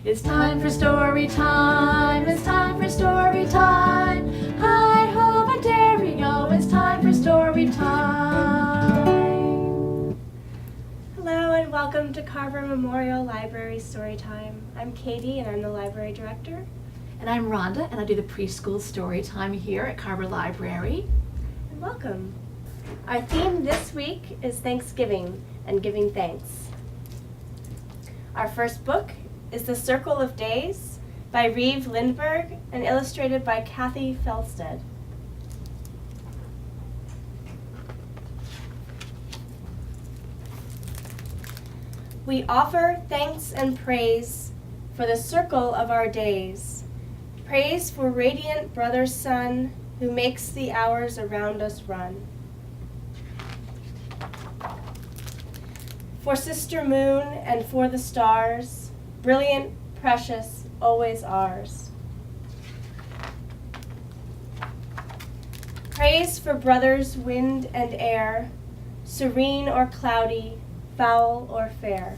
It's time for story time. It's time for story time. Hi ho, but dairy-o, it's time for story time. Hello and welcome to Carver Memorial Library Storytime. I'm Katie and I'm the library director. And I'm Rhonda and I do the preschool story time here at Carver Library. And welcome. Our theme this week is Thanksgiving and giving thanks. Our first book is The Circle of Days by Reeve Lindbergh and illustrated by Kathy Felstead. We offer thanks and praise for the circle of our days. Praise for radiant brother sun who makes the hours around us run. For sister moon and for the stars, brilliant, precious, always ours. Praise for brothers wind and air, serene or cloudy, foul or fair.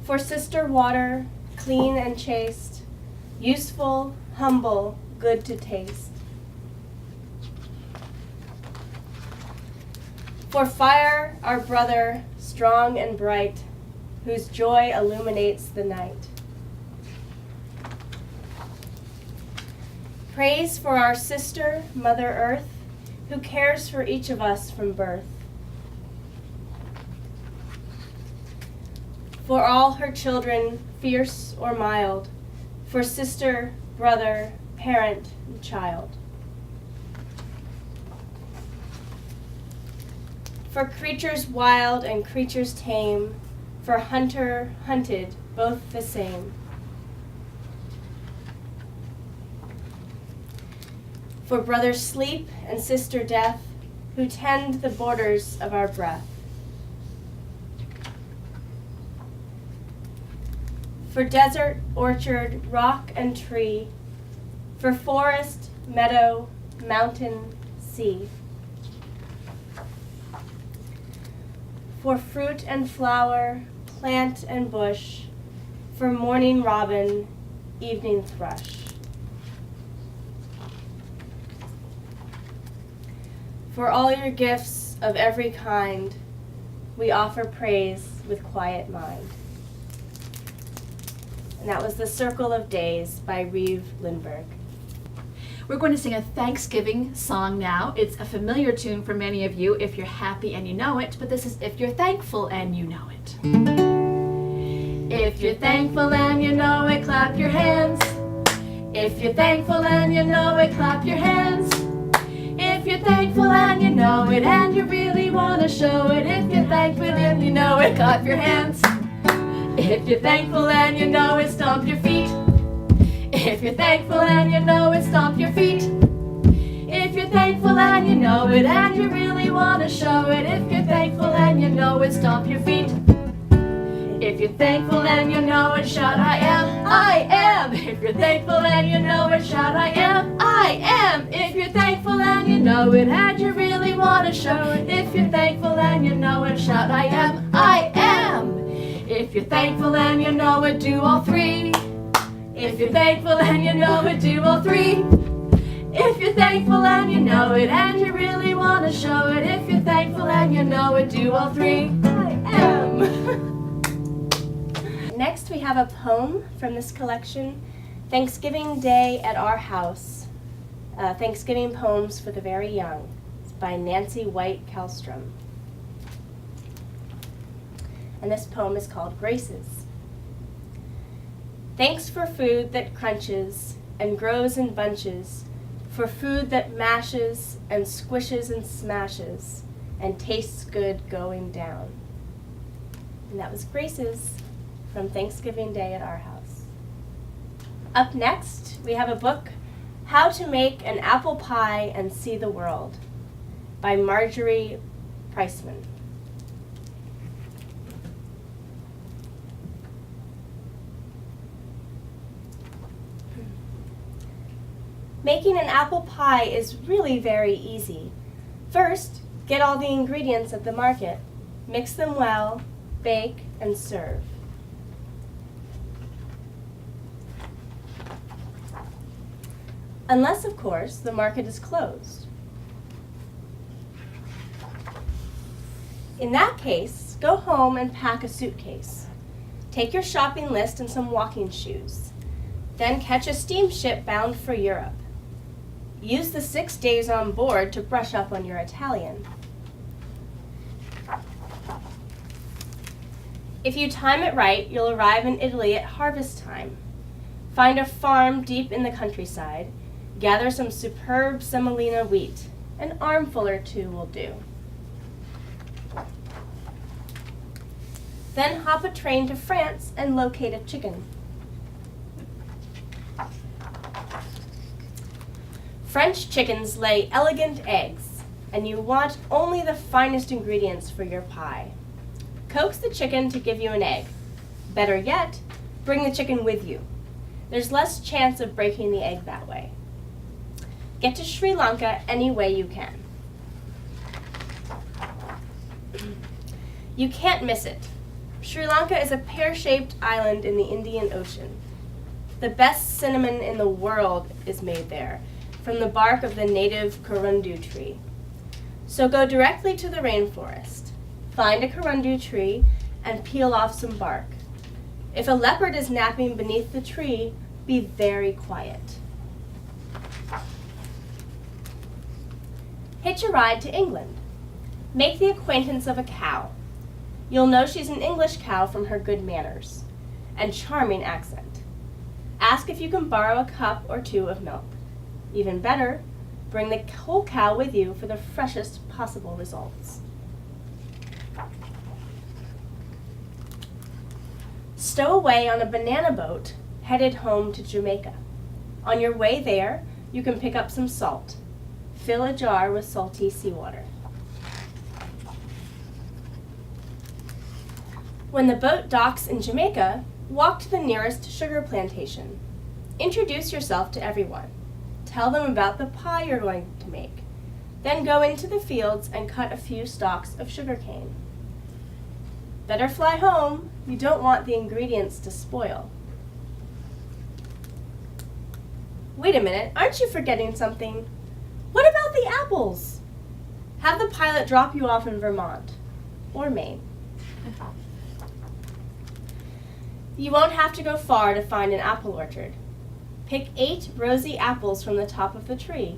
For sister water, clean and chaste, useful, humble, good to taste. For fire, our brother, strong and bright, whose joy illuminates the night. Praise for our sister, Mother Earth, who cares for each of us from birth. For all her children, fierce or mild, for sister, brother, parent, and child. For creatures wild and creatures tame, for hunter, hunted, both the same. For brother sleep and sister death, who tend the borders of our breath. For desert, orchard, rock, and tree, for forest, meadow, mountain, sea. For fruit and flower, plant and bush, for morning robin, evening thrush. For all your gifts of every kind, we offer praise with quiet mind. And that was The Circle of Days by Reeve Lindbergh. We're going to sing a Thanksgiving song now. It's a familiar tune for many of you if you're happy and you know it, but this is if you're thankful and you know it. If you're thankful and you know it, clap your hands. If you're thankful and you know it, clap your hands. If you're thankful and you know it and you really want to show it, if you're thankful and you know it, clap your hands. If you're thankful and you know it, stomp your feet. If you're thankful and you know it, stomp your feet. If you're thankful and you know it and you really want to show it, if you're thankful and you know it, stomp your feet. If you're thankful and you know it, shout I am, I am. If you're thankful and you know it, shout I am, I am. If you're thankful and you know it and you really want to show it, if you're thankful and you know it, shout I am, I am. If you're thankful and you know it, do all three. If you're thankful and you know it, do all three. If you're thankful and you know it and you really want to show it, if you're thankful and you know it, do all three. I am. Next we have a poem from this collection, Thanksgiving Day at Our House, Thanksgiving Poems for the Very Young. It's by Nancy White Kallstrom. And this poem is called Graces. Thanks for food that crunches and grows in bunches, for food that mashes and squishes and smashes and tastes good going down. And that was Graces from Thanksgiving Day at Our House. Up next, we have a book, How to Make an Apple Pie and See the World by Marjorie Priceman. Making an apple pie is really very easy. First, get all the ingredients at the market. Mix them well, bake, and serve. Unless, of course, the market is closed. In that case, go home and pack a suitcase. Take your shopping list and some walking shoes. Then catch a steamship bound for Europe. Use the 6 days on board to brush up on your Italian. If you time it right, you'll arrive in Italy at harvest time. Find a farm deep in the countryside. Gather some superb semolina wheat. An armful or two will do. Then hop a train to France and locate a chicken. French chickens lay elegant eggs, and you want only the finest ingredients for your pie. Coax the chicken to give you an egg. Better yet, bring the chicken with you. There's less chance of breaking the egg that way. Get to Sri Lanka any way you can. You can't miss it. Sri Lanka is a pear-shaped island in the Indian Ocean. The best cinnamon in the world is made there, from the bark of the native corundu tree. So go directly to the rainforest. Find a corundu tree and peel off some bark. If a leopard is napping beneath the tree, be very quiet. Hitch a ride to England. Make the acquaintance of a cow. You'll know she's an English cow from her good manners and charming accent. Ask if you can borrow a cup or two of milk. Even better, bring the whole cow with you for the freshest possible results. Stow away on a banana boat headed home to Jamaica. On your way there, you can pick up some salt. Fill a jar with salty seawater. When the boat docks in Jamaica, walk to the nearest sugar plantation. Introduce yourself to everyone. Tell them about the pie you're going to make. Then go into the fields and cut a few stalks of sugarcane. Better fly home. You don't want the ingredients to spoil. Wait a minute, aren't you forgetting something? What about the apples? Have the pilot drop you off in Vermont or Maine. You won't have to go far to find an apple orchard. Pick 8 rosy apples from the top of the tree.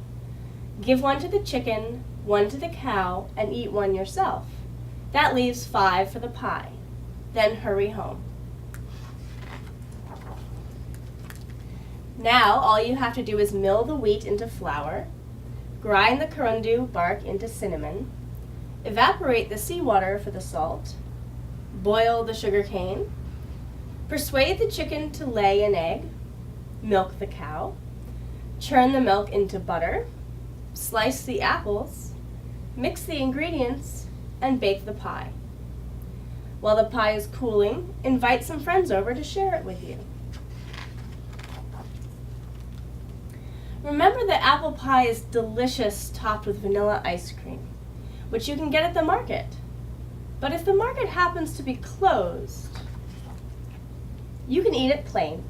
Give one to the chicken, one to the cow, and eat one yourself. That leaves 5 for the pie. Then hurry home. Now all you have to do is mill the wheat into flour, grind the corundu bark into cinnamon, evaporate the seawater for the salt, boil the sugarcane, persuade the chicken to lay an egg, milk the cow, churn the milk into butter, slice the apples, mix the ingredients, and bake the pie. While the pie is cooling, invite some friends over to share it with you. Remember that apple pie is delicious topped with vanilla ice cream, which you can get at the market. But if the market happens to be closed, you can eat it plain.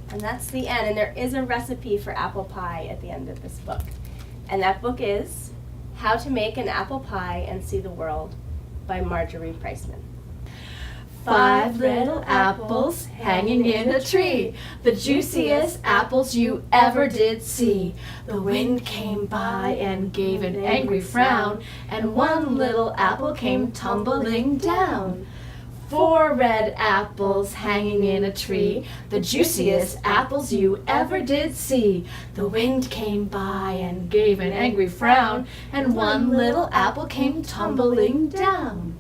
And that's the end, and there is a recipe for apple pie at the end of this book. And that book is How to Make an Apple Pie and See the World by Marjorie Priceman. 5 little apples hanging in a tree, the juiciest apples you ever did see. The wind came by and gave an angry frown, and one little apple came tumbling down. 4 red apples hanging in a tree, the juiciest apples you ever did see. The wind came by and gave an angry frown, and one little apple came tumbling down.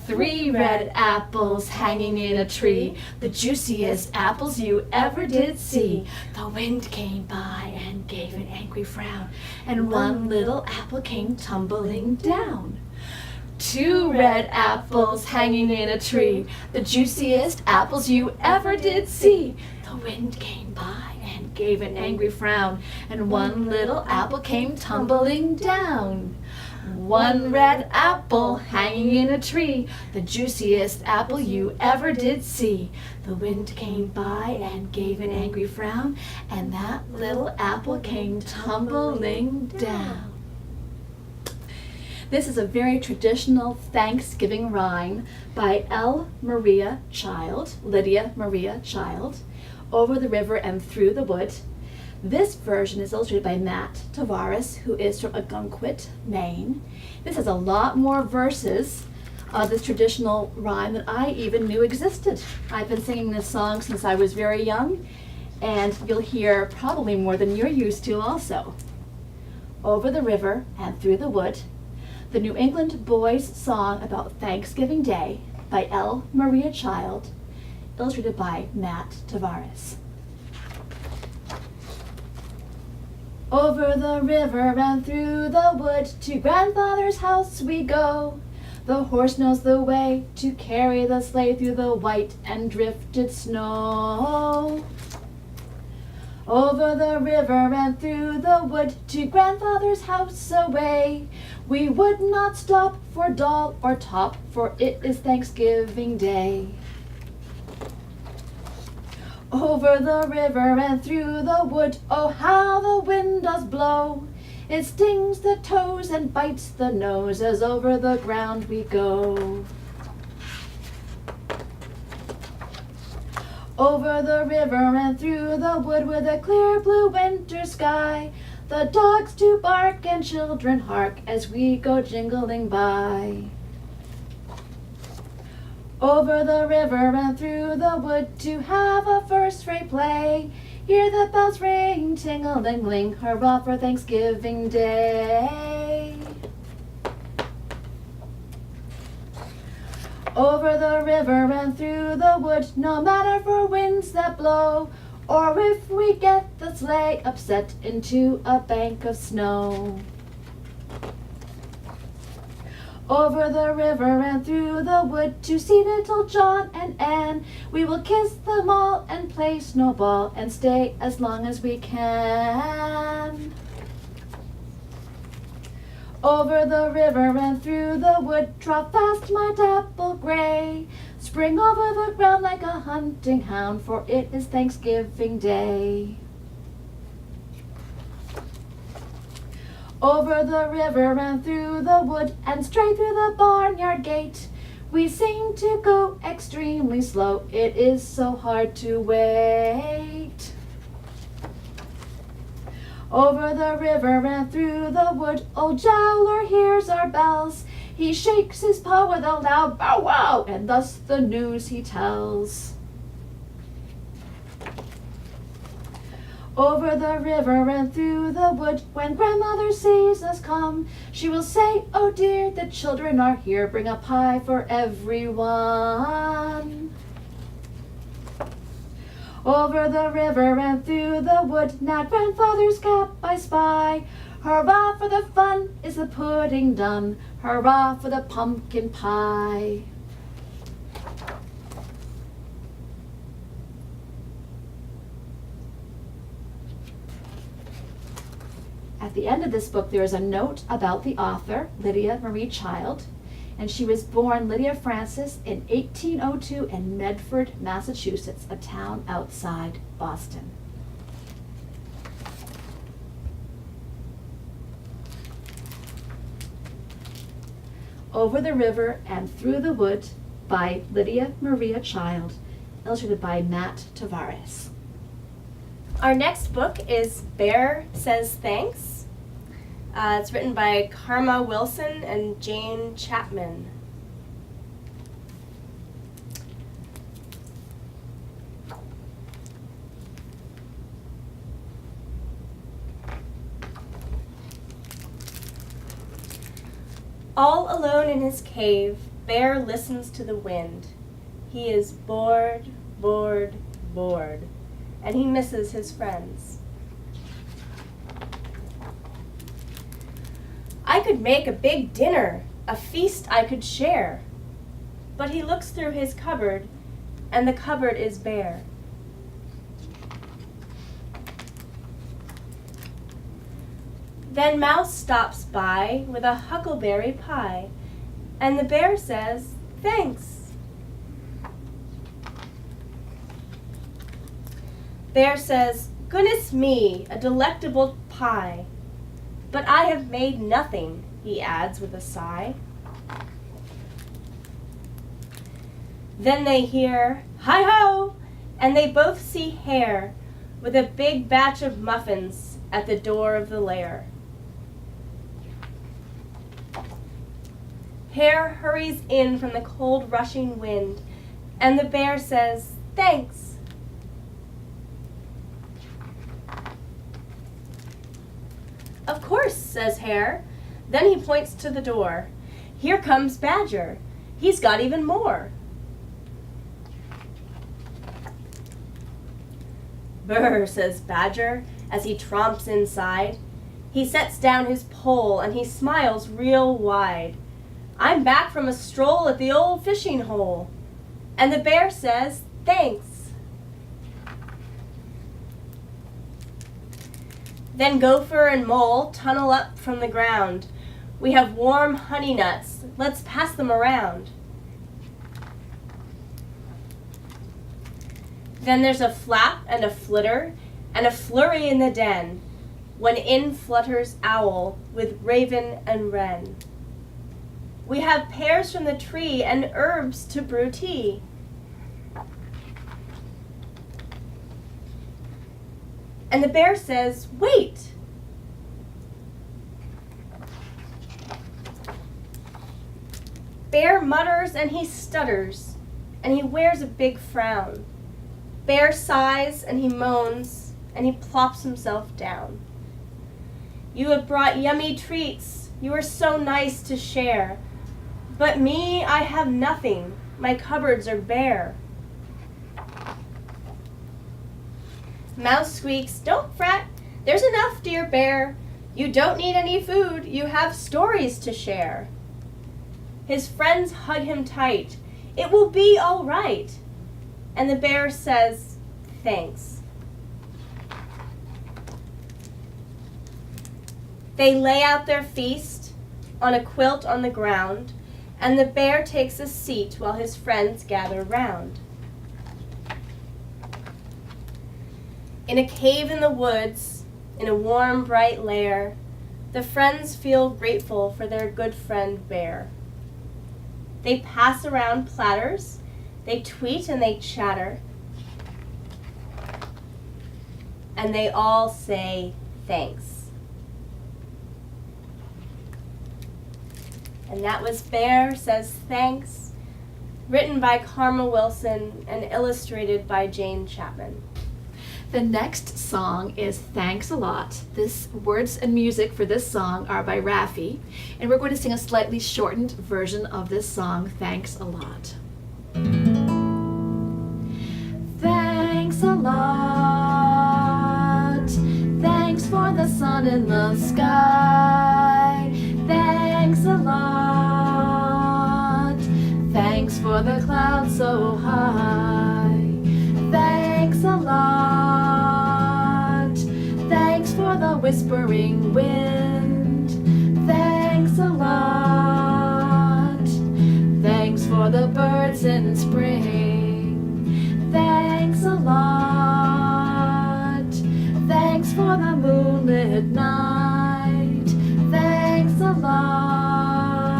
3 red apples hanging in a tree, the juiciest apples you ever did see. The wind came by and gave an angry frown, and one little apple came tumbling down. 2 red apples hanging in a tree, the juiciest apples you ever did see. The wind came by and gave an angry frown, and one little apple came tumbling down. one red apple hanging in a tree, the juiciest apple you ever did see. The wind came by and gave an angry frown, and that little apple came tumbling down. This is a very traditional Thanksgiving rhyme by Lydia Maria Child, Over the River and Through the Wood. This version is illustrated by Matt Tavares, who is from Algonquin, Maine. This has a lot more verses of this traditional rhyme that I even knew existed. I've been singing this song since I was very young, and you'll hear probably more than you're used to also. Over the River and Through the Wood, the New England Boys' Song About Thanksgiving Day by L. Maria Child, illustrated by Matt Tavares. Over the river and through the wood, to grandfather's house we go. The horse knows the way to carry the sleigh through the white and drifted snow. Over the river and through the wood, to grandfather's house away. We would not stop for doll or top, for it is Thanksgiving Day. Over the river and through the wood, oh how the wind does blow. It stings the toes and bites the nose as over the ground we go. Over the river and through the wood with a clear blue winter sky, the dogs do bark and children hark as we go jingling by. Over the river and through the wood to have a first rate play. Hear the bells ring, ting-a-ling-ling, hurrah for Thanksgiving Day. Over the river and through the wood, no matter for winds that blow, or if we get the sleigh upset into a bank of snow. Over the river and through the wood to see little John and Anne, we will kiss them all and play snowball and stay as long as we can. Over the river and through the wood, trot fast my dapple gray. Spring over the ground like a hunting hound, for it is Thanksgiving Day. Over the river and through the wood, and straight through the barnyard gate, we seem to go extremely slow, it is so hard to wait. Over the river and through the wood, old Jowler hears our bells. He shakes his paw with a loud bow wow, and thus the news he tells. Over the river and through the wood, when grandmother sees us come, she will say, oh dear, the children are here, bring a pie for everyone. Over the river and through the wood, now grandfather's cap I spy. Hurrah for the fun, is the pudding done? Hurrah for the pumpkin pie. At the end of this book, there is a note about the author, Lydia Marie Child, and she was born Lydia Francis in 1802 in Medford, Massachusetts, a town outside Boston. Over the River and Through the Wood by Lydia Maria Child, illustrated by Matt Tavares. Our next book is Bear Says Thanks. It's written by Karma Wilson and Jane Chapman. All alone in his cave, Bear listens to the wind. He is bored, bored, bored, and he misses his friends. I could make a big dinner, a feast I could share. But he looks through his cupboard, and the cupboard is bare. Then Mouse stops by with a huckleberry pie, and the bear says, "Thanks." Bear says, "Goodness me, a delectable pie. But I have made nothing," he adds with a sigh. Then they hear, "Hi-ho!" and they both see Hare with a big batch of muffins at the door of the lair. Hare hurries in from the cold rushing wind, and the bear says, "Thanks." "Of course," says Hare. Then he points to the door. "Here comes Badger. He's got even more." "Brr," says Badger as he tromps inside. He sets down his pole and he smiles real wide. "I'm back from a stroll at the old fishing hole." And the bear says, "Thanks." Then Gopher and Mole tunnel up from the ground. "We have warm honey nuts. Let's pass them around." Then there's a flap and a flitter and a flurry in the den, when in flutters Owl with Raven and Wren. "We have pears from the tree and herbs to brew tea." And the bear says, "Wait!" Bear mutters and he stutters, and he wears a big frown. Bear sighs and he moans, and he plops himself down. "You have brought yummy treats. You are so nice to share. But me, I have nothing. My cupboards are bare." Mouse squeaks, "Don't fret. There's enough, dear bear. You don't need any food. You have stories to share." His friends hug him tight. "It will be all right." And the bear says, "Thanks." They lay out their feast on a quilt on the ground, and the bear takes a seat while his friends gather round. In a cave in the woods, in a warm, bright lair, the friends feel grateful for their good friend Bear. They pass around platters, they tweet and they chatter, and they all say thanks. And that was Bear Says Thanks, written by Karma Wilson and illustrated by Jane Chapman. The next song is Thanks a Lot. This words and music for this song are by Raffi, and we're going to sing a slightly shortened version of this song, Thanks a Lot. Thanks a lot. Thanks for the sun in the sky. Thanks a lot. Thanks for the clouds so high. Thanks a lot. Thanks for the whispering wind. Thanks a lot. Thanks for the birds in spring. Thanks a lot. Thanks for the moonlit night. Thanks a lot.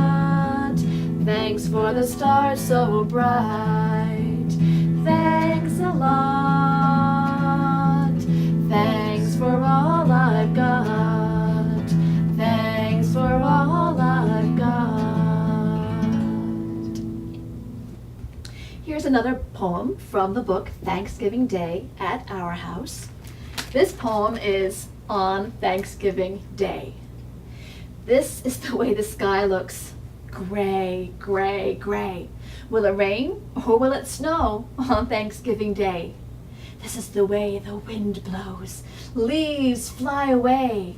Thanks for the stars so bright. Thanks a lot. Thanks for all I've got. Thanks for all I've got. Here's another poem from the book Thanksgiving Day at Our House. This poem is on Thanksgiving Day. This is the way the sky looks. Gray, gray, gray. Will it rain or will it snow on Thanksgiving Day? This is the way the wind blows. Leaves fly away.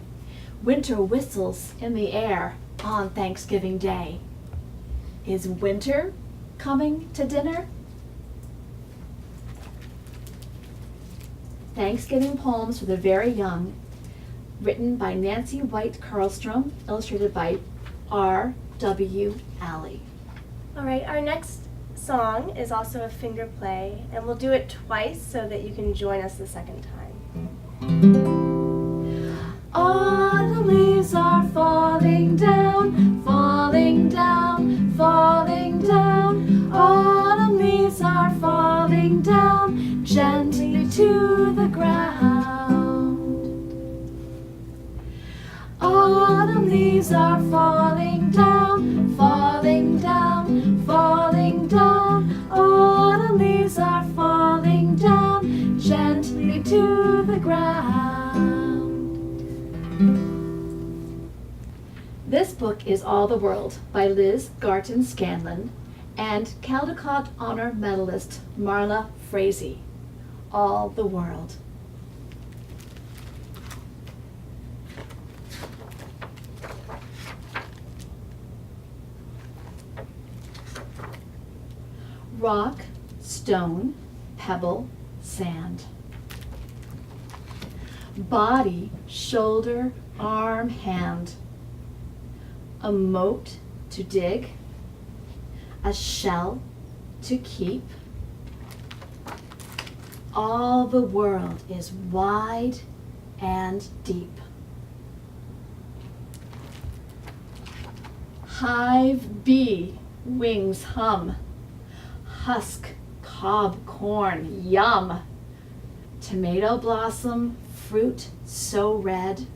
Winter whistles in the air on Thanksgiving Day. Is winter coming to dinner? Thanksgiving poems for the very young written by Nancy White Karlstrom, illustrated by R.W. Alley. All right, our next song is also a finger play, and we'll do it twice so that you can join us the second time. Autumn leaves are falling down, falling down, falling down. Autumn leaves are falling down, gently to the ground. Autumn leaves are falling down, falling down, falling down. Autumn leaves are falling down, gently to the ground. This book is All the World by Liz Garton Scanlon and Caldecott Honor Medalist Marla Frazee. All the World. Rock, stone, pebble, sand. Body, shoulder, arm, hand. A moat to dig, a shell to keep. All the world is wide and deep. Hive bee, wings hum. Husk, cob, corn, yum. Tomato blossom, fruit so red.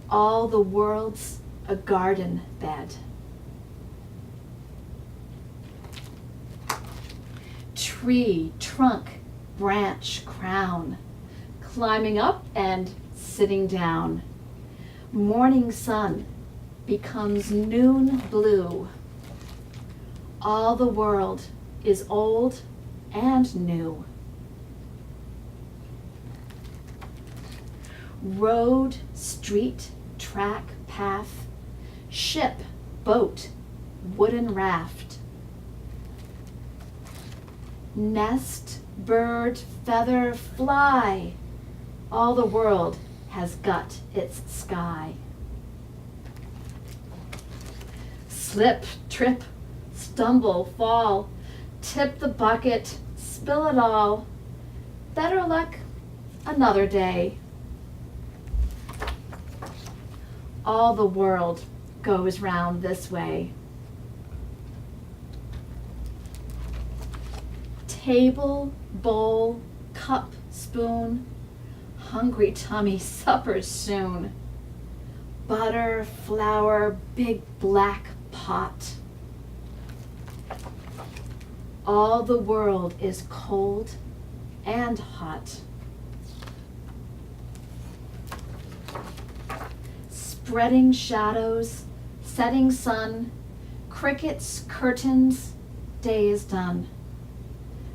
All the world's a garden bed. Tree, trunk, branch, crown. Climbing up and sitting down. Morning sun becomes noon blue. All the world is old and new. Road, street, track, path, ship, boat, wooden raft. Nest, bird, feather, fly. All the world has got its sky. Slip, trip, stumble, fall, tip the bucket, spill it all. Better luck another day. All the world goes round this way. Table, bowl, cup, spoon. Hungry tummy, supper's soon. Butter, flour, big black pot. All the world is cold and hot. Spreading shadows, setting sun, crickets, curtains, day is done.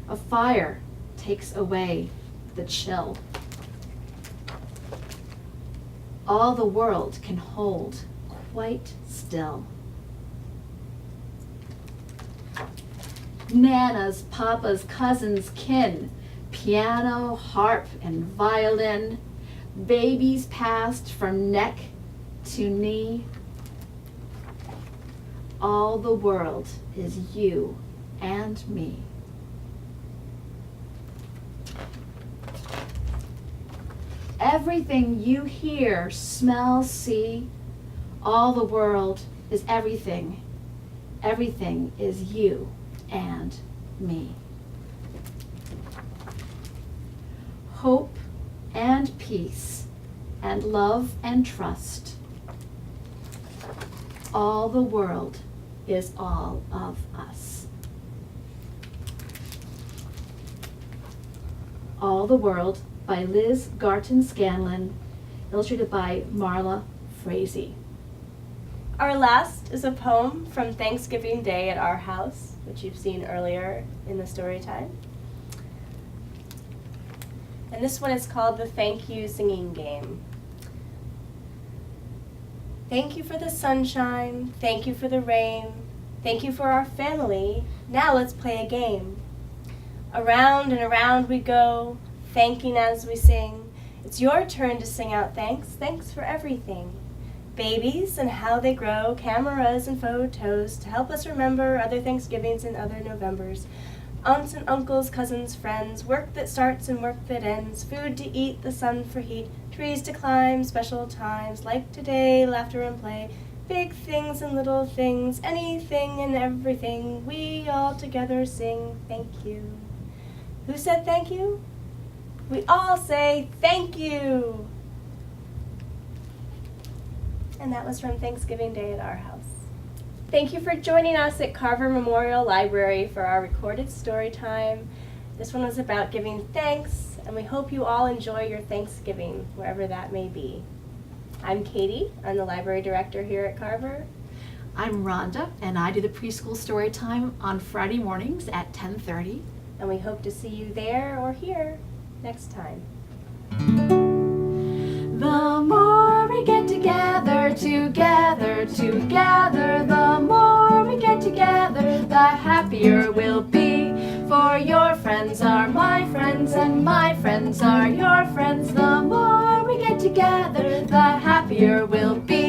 A fire takes away the chill. All the world can hold quite still. Nanas, papas, cousins, kin, piano, harp, and violin, babies passed from neck to knee. All the world is you and me. Everything you hear, smell, see, all the world is everything. Everything is you and me. Hope and peace and love and trust. All the world is all of us. All the World by Liz Garton Scanlon, illustrated by Marla Frazee. Our last is a poem from Thanksgiving Day at our house, which you've seen earlier in the story time. And this one is called the Thank You Singing Game. Thank you for the sunshine, thank you for the rain, thank you for our family, now let's play a game. Around and around we go, thanking as we sing, It's your turn to sing out thanks, thanks for everything. Babies and how they grow, cameras and photos to help us remember other Thanksgivings and other Novembers. Aunts and uncles, cousins, friends, work that starts and work that ends, food to eat, the sun for heat, trees to climb, special times like today, laughter and play, big things and little things, anything and everything, we all together sing thank you. Who said thank you? We all say thank you. And that was from Thanksgiving Day at our house. Thank you for joining us at Carver Memorial Library for our recorded story time. This one was about giving thanks, and we hope you all enjoy your Thanksgiving, wherever that may be. I'm Katie. I'm the library director here at Carver. I'm Rhonda, and I do the preschool story time on Friday mornings at 10:30. And we hope to see you there or here next time. The more we get together, the more we get together, the happier we'll be. For your friends are my friends, and my friends are your friends. The more we get together, the happier we'll be.